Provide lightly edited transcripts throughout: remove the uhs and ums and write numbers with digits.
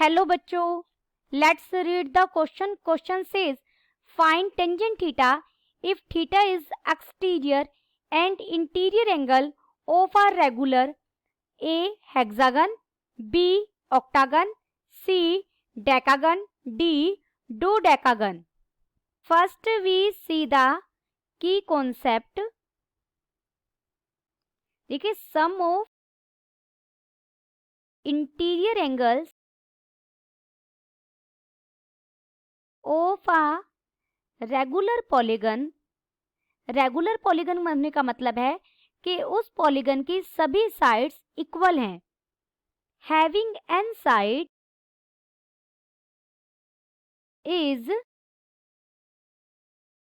Hello बच्चों, let's read the question. Question says find tangent theta if theta is exterior and interior angle of a regular A hexagon, B octagon, C decagon, D dodecagon. First we see the key concept. देखिए, sum of interior angles of a regular polygon. Regular polygon बनने का मतलब है कि उस polygon की सभी sides equal हैं. Having N side is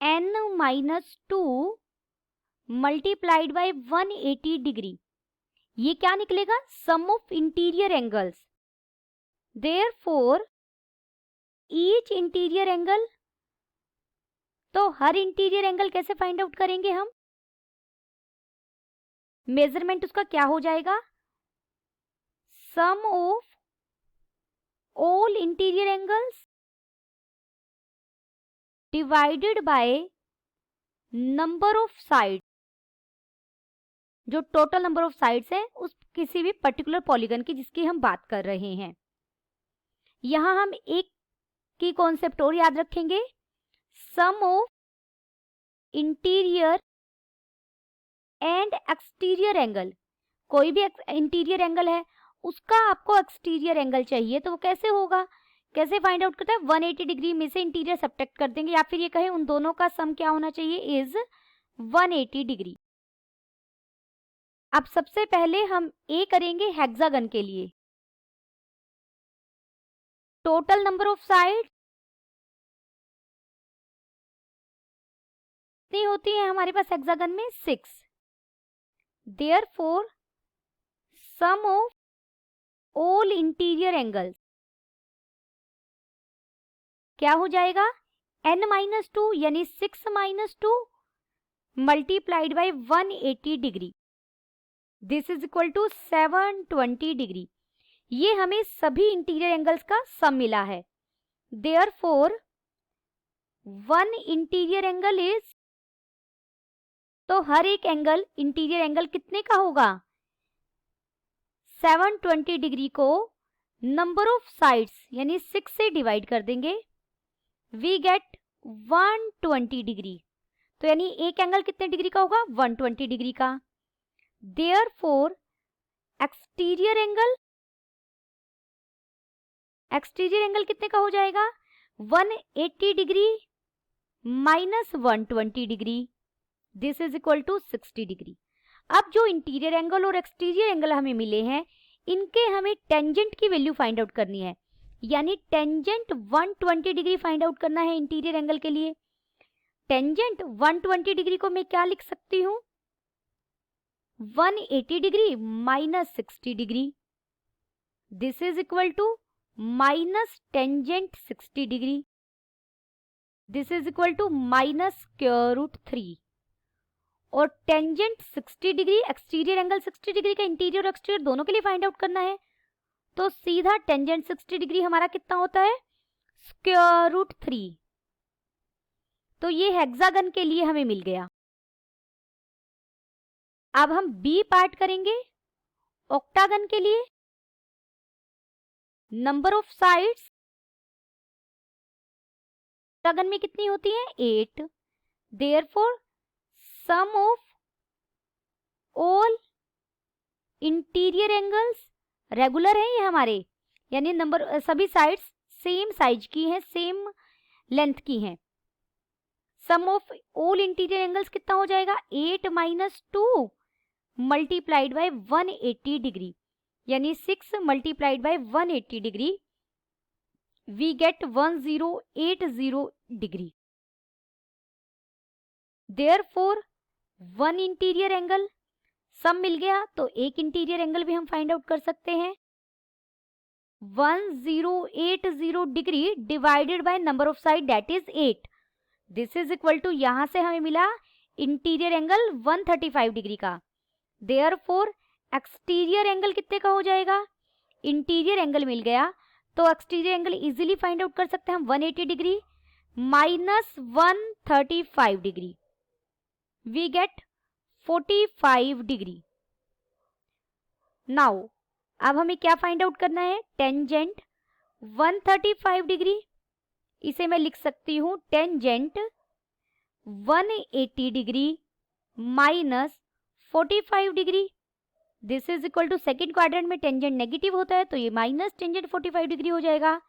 n-2 multiplied by 180 degree. ये क्या निकलेगा? सम of interior angles. Therefore each interior angle, तो हर इंटीरियर एंगल कैसे फाइंड आउट करेंगे हम? मेजरमेंट उसका क्या हो जाएगा? Sum of all interior angles divided by number of side. जो टोटल नंबर ऑफ साइड्स है उस किसी भी पर्टिकुलर पॉलीगन की जिसकी हम बात कर रहे हैं. यहां हम एक की कॉन्सेप्ट और याद रखेंगे. Sum of interior and exterior angle. कोई भी इंटीरियर एंगल है उसका आपको एक्सटीरियर एंगल चाहिए, तो वो कैसे होगा? कैसे फाइंड आउट करते हैं? 180 डिग्री में से इंटीरियर सब्ट्रैक्ट कर देंगे, या फिर ये कहें उन दोनों का सम क्या होना चाहिए? Is 180 degree. अब सबसे पहले हम ए करेंगे हेक्सागन के लिए. टोटल नंबर ऑफ साइड कितनी होती है हमारे पास हेक्सागन में? 6. Therefore sum of all interior angles क्या हो जाएगा? n-2 यानी 6-2 multiplied by 180 degree. This is equal to 720 degree. ये हमें सभी इंटीरियर एंगल्स का सम मिला है. Therefore one interior angle is, तो हर एक एंगल इंटीरियर एंगल कितने का होगा? 720 डिग्री को नंबर ऑफ साइड्स यानी 6 से डिवाइड कर देंगे. We get 120 degree. तो यानी एक एंगल कितने डिग्री का होगा? 120 डिग्री का. देयरफॉर एक्सटीरियर एंगल कितने का हो जाएगा? 180 degree minus 120 degree. This is equal to 60 degree. अब जो इंटीरियर एंगल और एक्सटीरियर एंगल हमें मिले हैं, इनके हमें टेंजेंट की वैल्यू फाइंड आउट करनी है. यानी टेंजेंट 120 डिग्री फाइंड आउट करना है इंटीरियर एंगल के लिए. टेंजेंट 120 डिग्री को मैं क्या लिख सकती हूं? 180 degree minus 60 degree. This is equal to minus tangent 60 degree. This is equal to minus square root 3. और tangent 60 degree, exterior angle 60 degree का इंटीरियर और एक्सटीरियर दोनों के लिए फाइंड आउट करना है. तो सीधा टेंजेंट 60 डिग्री हमारा कितना होता है? Square root 3. तो ये हेक्सागन के लिए हमें मिल गया. अब हम बी पार्ट करेंगे ऑक्टागन के लिए. नंबर ऑफ साइड्स ऑक्टागन में कितनी होती है? 8. Therefore sum of all interior angles, regular है ये हमारे, यानी नंबर सभी साइड्स सेम साइज की हैं, सेम लेंथ की हैं. सम ऑफ ऑल इंटीरियर एंगल्स कितना हो जाएगा? 8-2 मल्टीप्लाइड बाय 180 डिग्री, यानी 6 multiplied by 180 degree. We get 1080 degree. Therefore one interior angle sum मिल गया, तो एक इंटीरियर एंगल भी हम फाइंड आउट कर सकते हैं. 1080 degree divided by number of side that is 8. This is equal to, यहां से हमें मिला इंटीरियर एंगल 135 डिग्री का. देयरफॉर एक्सटीरियर एंगल कितने का हो जाएगा? इंटीरियर एंगल मिल गया तो exterior angle easily find out कर सकते हैं हम 180 degree minus 135 degree, we get 45 degree. Now अब हमें क्या फाइंड आउट करना है, टेंजेंट 135 डिग्री, इसे मैं लिख सकती हूं tangent 180 degree minus 45 degree. This is equal to second quadrant में टेंजेंट नेगेटिव होता है तो ये माइनस टेंजेंट 45 डिग्री हो जाएगा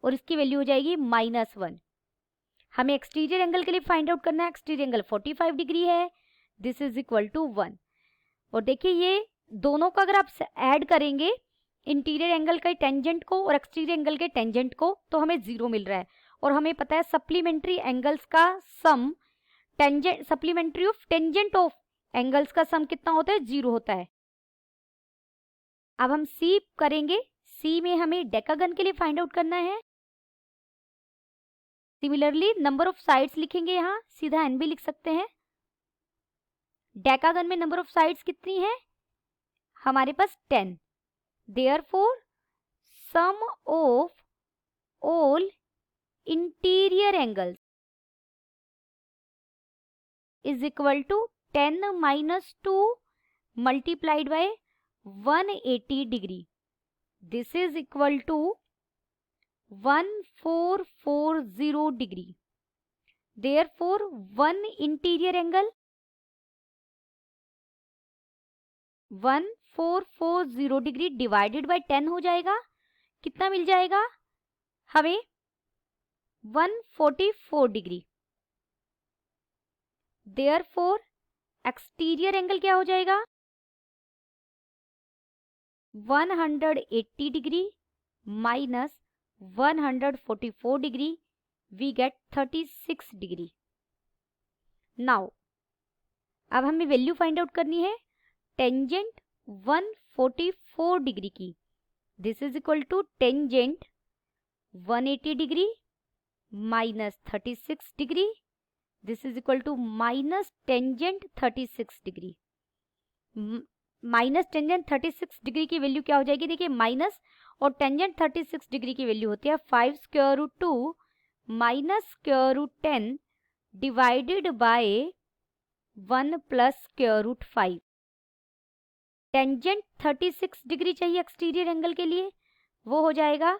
और इसकी वैल्यू हो जाएगी -1। हमें एक्सटीरियर एंगल के लिए फाइंड आउट करना है, एक्सटीरियर एंगल 45 डिग्री है, दिस इज इक्वल टू 1। और देखिए ये दोनों का अगर आप ऐड करेंगे इंटीरियर एंगल के टेंजेंट को और एक्सटीरियर एंगल के टेंजेंट को तो हमें 0 मिल रहा है। और हमें पता है सप्लीमेंट्री एंगल्स का sum tangent, supplementary of tangent of angles का सम कितना होता है, 0 होता है। अब हम सी करेंगे, सी में हमें डेकागन के लिए फाइंड आउट करना है। सिमिलरली नंबर ऑफ साइड्स लिखेंगे, यहाँ सीधा एन भी लिख सकते हैं। डेकागन में नंबर ऑफ साइड्स कितनी है, हमारे पास 10। Therefore sum of all interior angles is equal to 10 minus 2 multiplied by 180 degree, this is equal to 1440 degree. Therefore one interior angle 1440 degree divided by 10 हो जाएगा, कितना मिल जाएगा हमें 144 डिग्री। देयरफॉर एक्सटीरियर एंगल क्या हो जाएगा 180 degree minus 144 degree, we get 36 degree. Now अब हमें वैल्यू फाइंड आउट करनी है टेंजेंट 144 डिग्री की, this is equal to tangent 180 degree minus 36 degree, this is equal to minus tangent 36 degree. Minus tangent 36 degree की value क्या हो जाएगी, देखिए माइनस और टेंजेंट 36 डिग्री की वैल्यू होती है 5 square root 2 minus square root 10 divided by 1 plus square root 5। Tangent 36 degree चाहिए एक्सटीरियर एंगल के लिए, वो हो जाएगा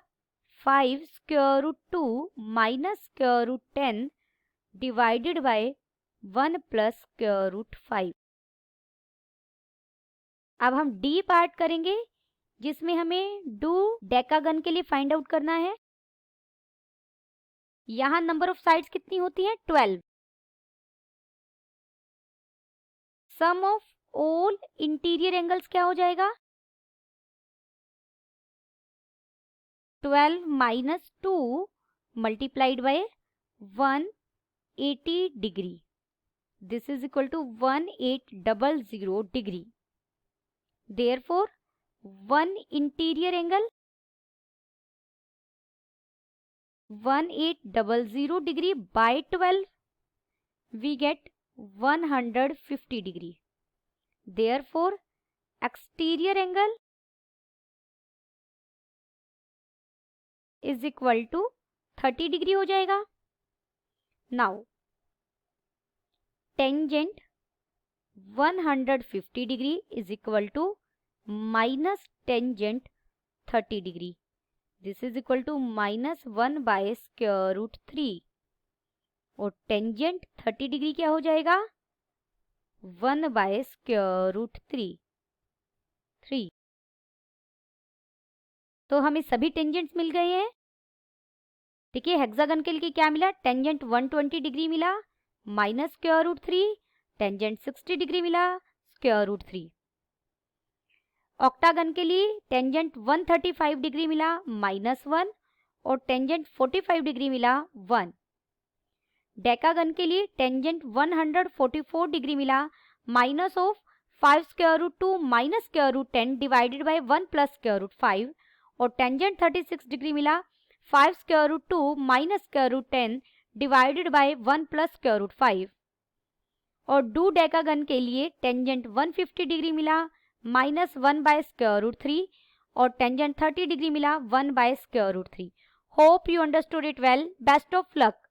5 square root 2 minus square root 10 divided by 1 plus square root 5। अब हम डी पार्ट करेंगे जिसमें हमें डू डेकागन के लिए फाइंड आउट करना है। यहां नंबर ऑफ साइड्स कितनी होती है 12। Sum of all interior angles क्या हो जाएगा 12 minus 2 multiplied by 180 degree, this is equal to 1800 degree. Therefore, one interior angle 1800 degree by 12, we get 150 degree. Therefore, exterior angle is equal to 30 degree हो जाएगा। Now, tangent 150 degree is equal to minus tangent 30 degree, this is equal to -1 by square root 3 और tangent 30 degree क्या हो जाएगा 1 by square root 3। तो हमें सभी tangents मिल गए हैं। देखिए हेक्सागन के लिए क्या मिला, टेंजेंट 120 डिग्री मिला minus square root 3, tangent 60 degree मिला स्क्वायर रूट 3। ऑक्टागन के लिए टेंजेंट 135 डिग्री मिला -1 और टेंजेंट 45 डिग्री मिला 1। डेकागन के लिए टेंजेंट 144 डिग्री मिला minus of 5 square root 2 minus square root 10 divided by 1 plus square root 5 और टेंजेंट 36 डिग्री मिला 5 square root 2 minus square root 10 divided by 1 plus square root 5। और do decagon के लिए tangent 150 degree मिला -1 by square root 3 और tangent 30 degree मिला 1/√3। Hope you understood it well. Best of luck.